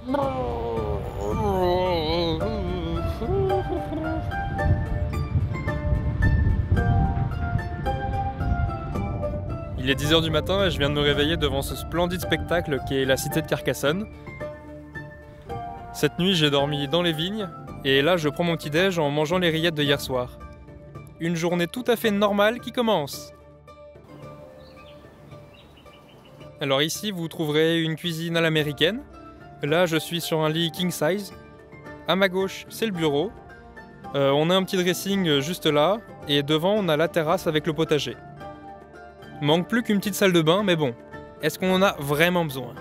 Il est 10 h du matin et je viens de me réveiller devant ce splendide spectacle qui est la cité de Carcassonne. Cette nuit, j'ai dormi dans les vignes et là, je prends mon petit-déj en mangeant les rillettes de hier soir. Une journée tout à fait normale qui commence. Alors ici, vous trouverez une cuisine à l'américaine. Là, je suis sur un lit king size. À ma gauche, c'est le bureau. On a un petit dressing juste là. Et devant, on a la terrasse avec le potager. Manque plus qu'une petite salle de bain, mais bon, est-ce qu'on en a vraiment besoin?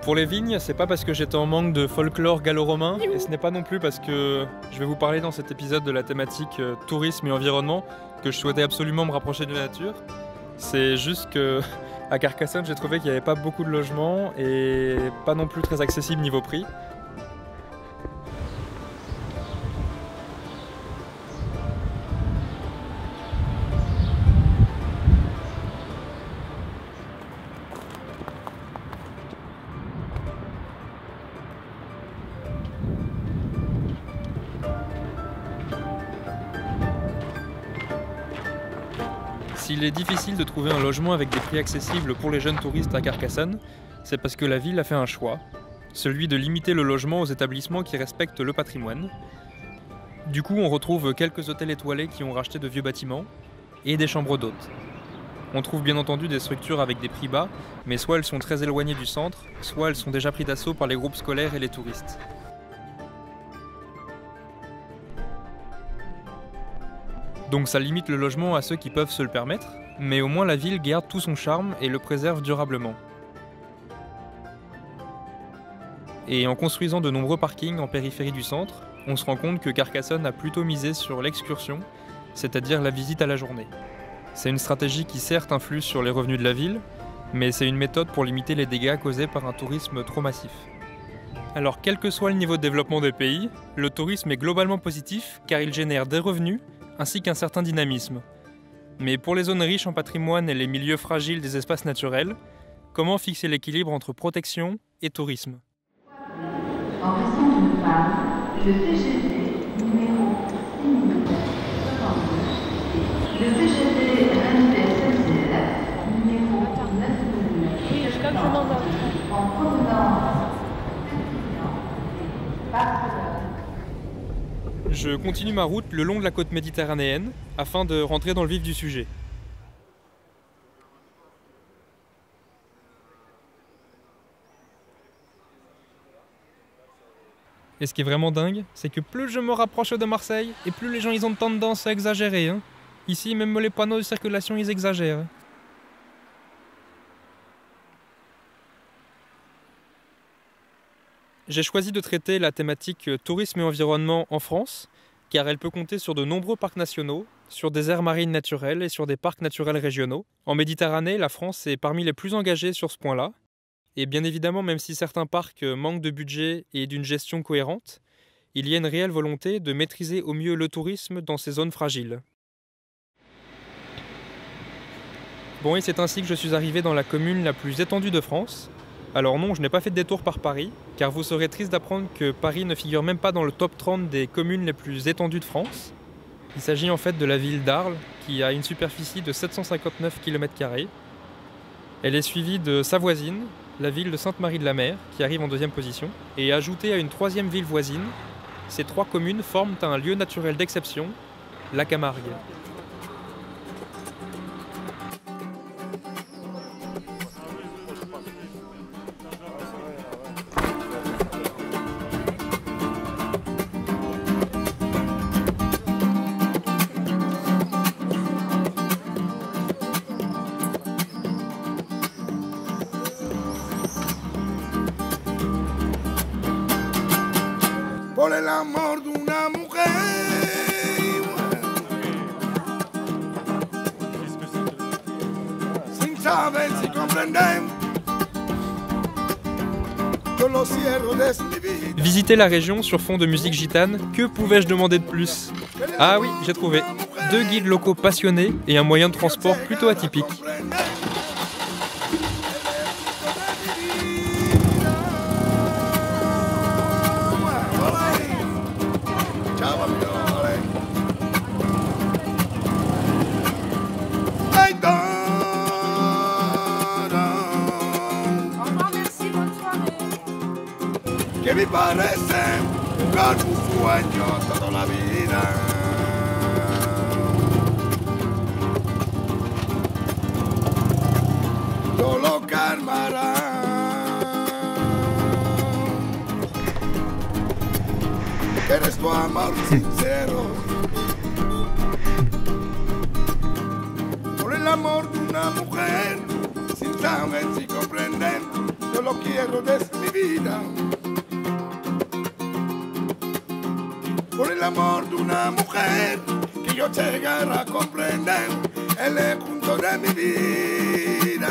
Pour les vignes, c'est pas parce que j'étais en manque de folklore gallo-romain, et ce n'est pas non plus parce que je vais vous parler dans cet épisode de la thématique tourisme et environnement que je souhaitais absolument me rapprocher de la nature. C'est juste que à Carcassonne, j'ai trouvé qu'il n'y avait pas beaucoup de logements et pas non plus très accessible niveau prix. S'il est difficile de trouver un logement avec des prix accessibles pour les jeunes touristes à Carcassonne, c'est parce que la ville a fait un choix, celui de limiter le logement aux établissements qui respectent le patrimoine. Du coup, on retrouve quelques hôtels étoilés qui ont racheté de vieux bâtiments et des chambres d'hôtes. On trouve bien entendu des structures avec des prix bas, mais soit elles sont très éloignées du centre, soit elles sont déjà prises d'assaut par les groupes scolaires et les touristes. Donc ça limite le logement à ceux qui peuvent se le permettre, mais au moins la ville garde tout son charme et le préserve durablement. Et en construisant de nombreux parkings en périphérie du centre, on se rend compte que Carcassonne a plutôt misé sur l'excursion, c'est-à-dire la visite à la journée. C'est une stratégie qui certes influe sur les revenus de la ville, mais c'est une méthode pour limiter les dégâts causés par un tourisme trop massif. Alors quel que soit le niveau de développement des pays, le tourisme est globalement positif car il génère des revenus, ainsi qu'un certain dynamisme. Mais pour les zones riches en patrimoine et les milieux fragiles des espaces naturels, comment fixer l'équilibre entre protection et tourisme? En raison d'une panne, le TGV numéro 6062 et le TGV RNT-SNCF numéro 929 en provenance Je continue ma route le long de la côte méditerranéenne afin de rentrer dans le vif du sujet. Et ce qui est vraiment dingue, c'est que plus je me rapproche de Marseille, et plus les gens ils ont tendance à exagérer. Hein. Ici, même les panneaux de circulation, ils exagèrent. J'ai choisi de traiter la thématique tourisme et environnement en France, car elle peut compter sur de nombreux parcs nationaux, sur des aires marines naturelles et sur des parcs naturels régionaux. En Méditerranée, la France est parmi les plus engagées sur ce point-là. Et bien évidemment, même si certains parcs manquent de budget et d'une gestion cohérente, il y a une réelle volonté de maîtriser au mieux le tourisme dans ces zones fragiles. Bon, et c'est ainsi que je suis arrivé dans la commune la plus étendue de France. Alors non, je n'ai pas fait de détour par Paris, car vous serez triste d'apprendre que Paris ne figure même pas dans le top 30 des communes les plus étendues de France. Il s'agit en fait de la ville d'Arles, qui a une superficie de 759 km². Elle est suivie de sa voisine, la ville de Sainte-Marie-de-la-Mer, qui arrive en deuxième position, et ajoutée à une troisième ville voisine, ces trois communes forment un lieu naturel d'exception, la Camargue. Por el amor de una mujer. Sin saber si comprenden. Yo lo cierro de mi vida. Visiter la région sur fond de musique gitane, que pouvais-je demander de plus? Ah oui, j'ai trouvé. 2 guides locaux passionnés et un moyen de transport plutôt atypique. que me parecen como un sueño toda la vida. No lo calmará. Eres tu amor sincero. Por el amor de una mujer, sin saber si comprender, yo lo quiero desde mi vida. Por el amor de una mujer, que yo llegara a comprender el punto de mi vida.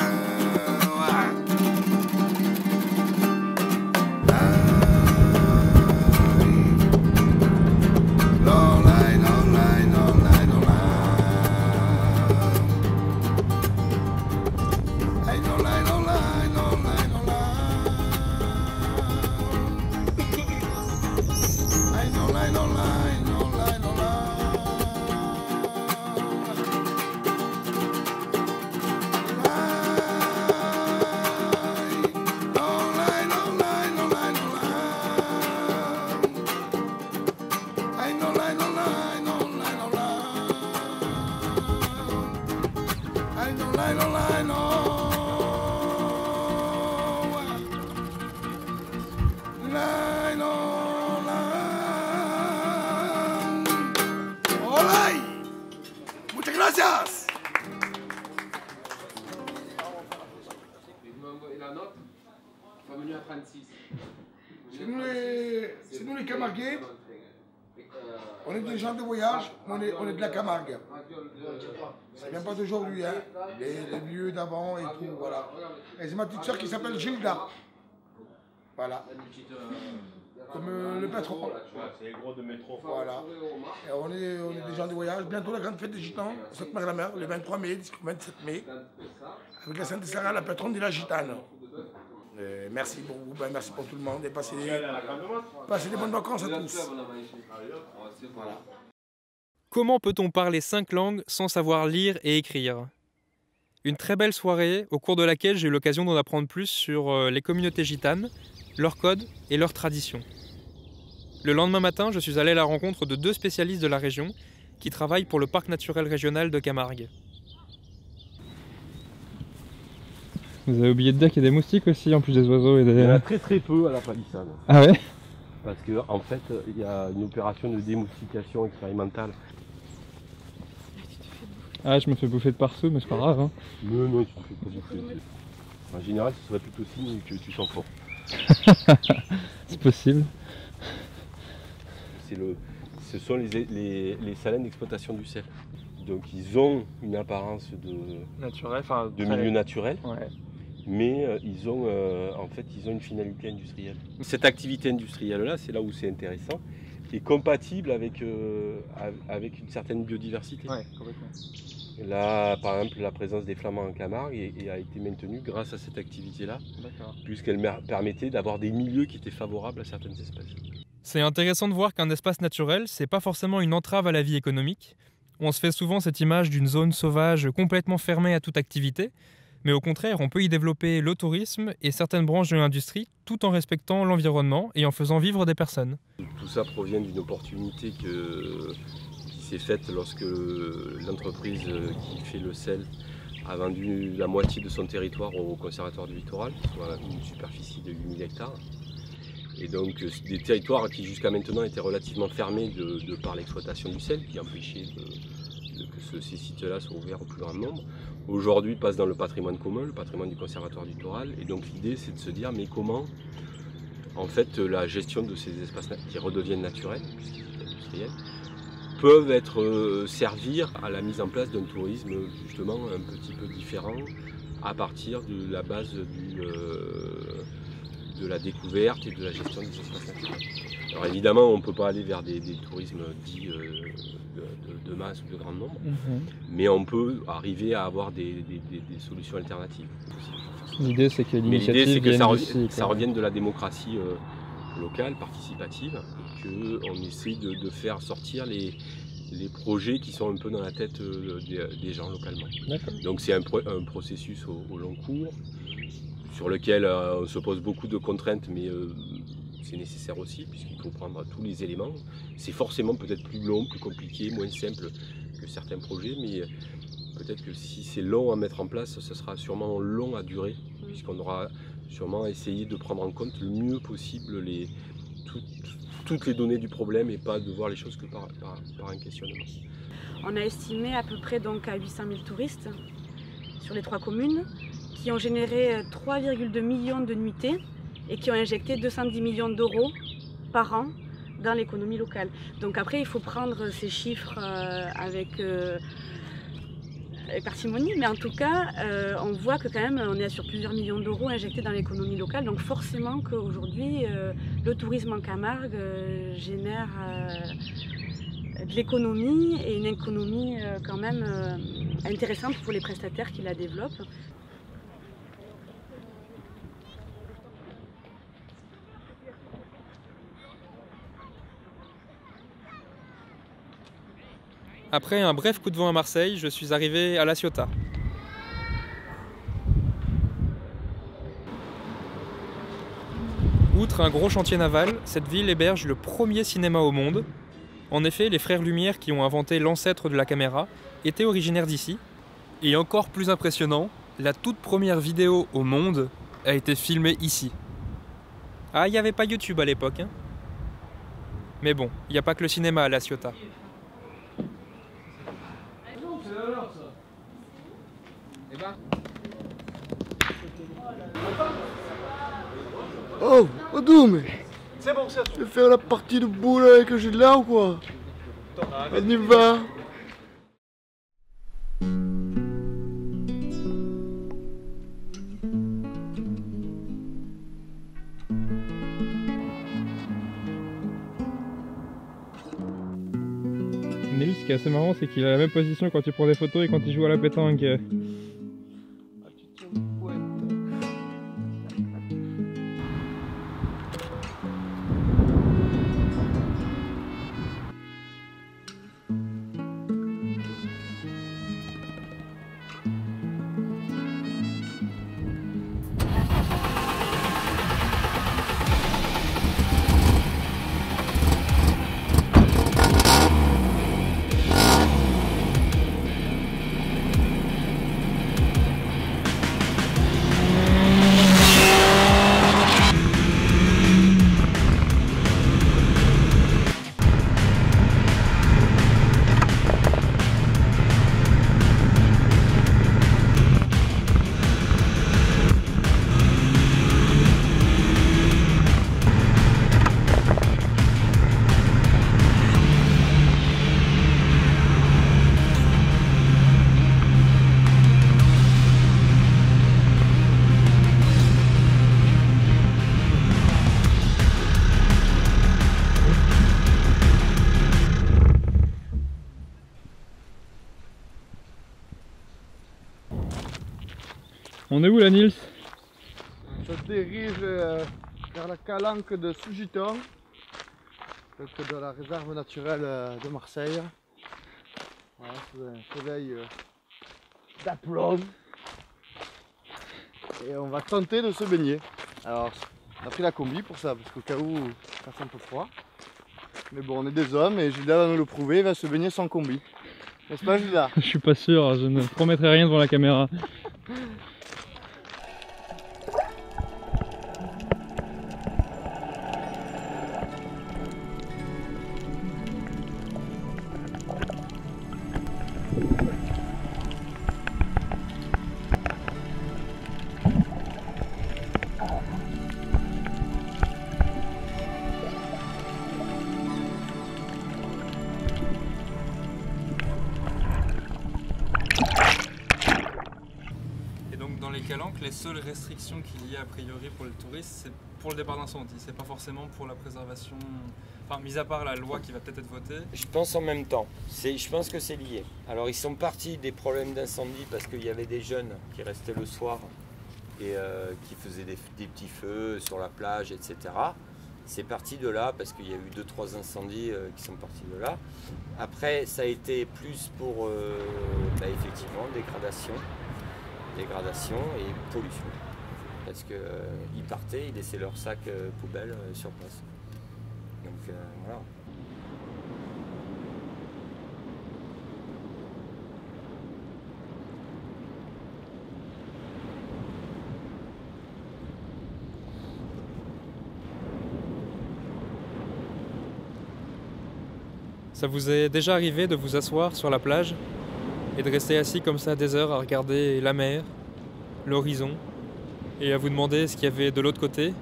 Muchas gracias. Et la note va venir à 36. C'est nous les Camarguais. On est des gens de voyage, on est de la Camargue. Ça vient pas d'aujourd'hui, hein. Les vieux d'avant et tout, voilà. Et c'est ma petite soeur qui s'appelle Gilda. Voilà. Comme le patron. C'est les gros de métro. Voilà. Et on est des gens de voyage. Bientôt la grande fête des Gitans, Sainte-Marie-la-Mer, le 23 mai, le 27 mai. Avec la Sainte Sarah, la patronne de la Gitane. Merci pour vous, merci pour tout le monde et passez des bonnes vacances à tous. Voilà. Comment peut-on parler 5 langues sans savoir lire et écrire ? Une très belle soirée au cours de laquelle j'ai eu l'occasion d'en apprendre plus sur les communautés gitanes, leurs codes et leurs traditions. Le lendemain matin, je suis allé à la rencontre de 2 spécialistes de la région qui travaillent pour le parc naturel régional de Camargue. Vous avez oublié de dire qu'il y a des moustiques aussi, en plus des oiseaux et des... Il y en a très peu à la palissade. Ah ouais ? Parce qu'en fait, il y a une opération de démoustication expérimentale. Ah, je me fais bouffer de partout, mais c'est pas grave. Hein. Non, tu te fais pas bouffer. En général, ce serait plutôt signe que tu sens fort. C'est possible. Ce sont les salins d'exploitation du sel. Donc ils ont une apparence de milieu naturel. Ouais. Mais ils ont une finalité industrielle. Cette activité industrielle-là, c'est là où c'est intéressant, est compatible avec une certaine biodiversité. Ouais, complètement. Là, par exemple, la présence des flamands en Camargue a été maintenue grâce à cette activité-là, puisqu'elle permettait d'avoir des milieux qui étaient favorables à certaines espèces. C'est intéressant de voir qu'un espace naturel, c'est pas forcément une entrave à la vie économique. On se fait souvent cette image d'une zone sauvage complètement fermée à toute activité, mais au contraire, on peut y développer le tourisme et certaines branches de l'industrie tout en respectant l'environnement et en faisant vivre des personnes. Tout ça provient d'une opportunité qui s'est faite lorsque l'entreprise qui fait le sel a vendu la moitié de son territoire au Conservatoire du Littoral, soit une superficie de 8000 hectares. Et donc des territoires qui jusqu'à maintenant étaient relativement fermés de par l'exploitation du sel, qui empêchait que ces sites-là soient ouverts au plus grand nombre, aujourd'hui passent dans le patrimoine commun, le patrimoine du Conservatoire du Littoral. Et donc l'idée c'est de se dire mais comment en fait la gestion de ces espaces qui redeviennent naturels, puisqu'ils sont industriels, peuvent servir à la mise en place d'un tourisme justement un petit peu différent à partir de la base de la découverte et de la gestion des espaces naturels. Alors évidemment, on ne peut pas aller vers des tourismes dits de masse ou de grand nombre, mais on peut arriver à avoir des solutions alternatives. L'idée, c'est que ça revienne de la démocratie locale, participative, et qu'on essaie de faire sortir les projets qui sont un peu dans la tête des gens localement. Donc c'est un processus au long cours, sur lequel on se pose beaucoup de contraintes, mais c'est nécessaire aussi, puisqu'il faut prendre tous les éléments. C'est forcément peut-être plus long, plus compliqué, moins simple que certains projets, mais peut-être que si c'est long à mettre en place, ce sera sûrement long à durer, puisqu'on aura sûrement essayé de prendre en compte le mieux possible toutes les données du problème et pas de voir les choses que par un questionnement. On a estimé à peu près donc à 800 000 touristes sur les 3 communes qui ont généré 3,2 millions de nuitées et qui ont injecté 210 millions d'euros par an dans l'économie locale. Donc après, il faut prendre ces chiffres avec parcimonie, mais en tout cas, on voit que quand même, on est sur plusieurs millions d'euros injectés dans l'économie locale. Donc forcément qu'aujourd'hui, le tourisme en Camargue génère de l'économie et une économie quand même intéressante pour les prestataires qui la développent. Après un bref coup de vent à Marseille, je suis arrivé à La Ciotat. Outre un gros chantier naval, cette ville héberge le premier cinéma au monde. En effet, les frères Lumière, qui ont inventé l'ancêtre de la caméra, étaient originaires d'ici. Et encore plus impressionnant, la toute première vidéo au monde a été filmée ici. Ah, il n'y avait pas YouTube à l'époque, hein. Mais bon, il n'y a pas que le cinéma à La Ciotat. Oh, Odou, mais c'est bon, tu veux faire la partie de boule que j'ai là ou quoi? On y va. Nils, ce qui est assez marrant, c'est qu'il a la même position quand tu prends des photos et quand il joue à la pétanque. On est où là, Nils? Je dirige vers la calanque de Sougiton, de la réserve naturelle de Marseille. Voilà, c'est un soleil d'aplomb. Et on va tenter de se baigner. Alors, on a pris la combi pour ça, parce qu'au cas où ça fait un peu froid. Mais bon, on est des hommes et Gilda va nous le prouver, il va se baigner sans combi. N'est-ce pas, Gilda? Je suis pas sûr, je ne promettrai rien devant la caméra. Les calanques, les seules restrictions qu'il y a a priori pour les touristes, c'est pour le départ d'incendie, c'est pas forcément pour la préservation, enfin mis à part la loi qui va peut-être être votée. Je pense en même temps, je pense que c'est lié. Alors ils sont partis des problèmes d'incendie parce qu'il y avait des jeunes qui restaient le soir et qui faisaient des petits feux sur la plage, etc. C'est parti de là parce qu'il y a eu 2-3 incendies qui sont partis de là. Après ça a été plus pour effectivement dégradation et pollution. parce qu'ils partaient, ils laissaient leur sac poubelle sur place. Donc voilà. Ça vous est déjà arrivé de vous asseoir sur la plage et de rester assis comme ça des heures à regarder la mer, l'horizon, et à vous demander ce qu'il y avait de l'autre côté,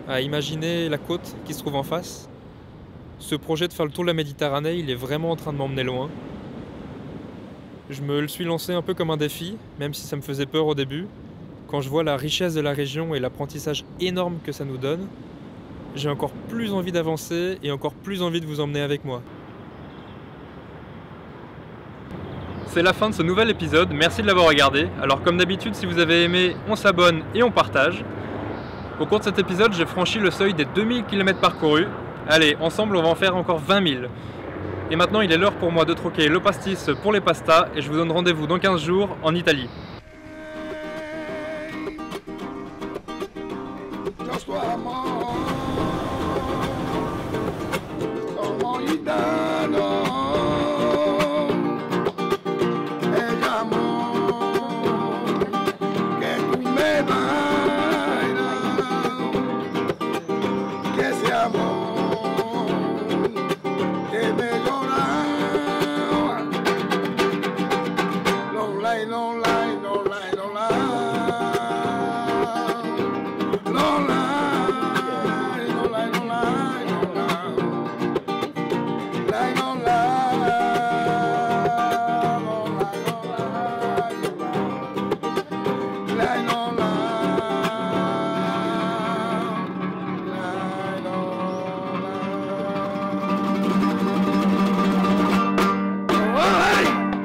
à imaginer la côte qui se trouve en face? Ce projet de faire le tour de la Méditerranée, il est vraiment en train de m'emmener loin. Je me le suis lancé un peu comme un défi, même si ça me faisait peur au début. Quand je vois la richesse de la région et l'apprentissage énorme que ça nous donne, j'ai encore plus envie d'avancer et encore plus envie de vous emmener avec moi. C'est la fin de ce nouvel épisode, merci de l'avoir regardé. Alors comme d'habitude, si vous avez aimé, on s'abonne et on partage. Au cours de cet épisode, j'ai franchi le seuil des 2000 km parcourus. Allez, ensemble on va en faire encore 20 000. Et maintenant il est l'heure pour moi de troquer le pastis pour les pastas et je vous donne rendez-vous dans 15 jours en Italie. Ida.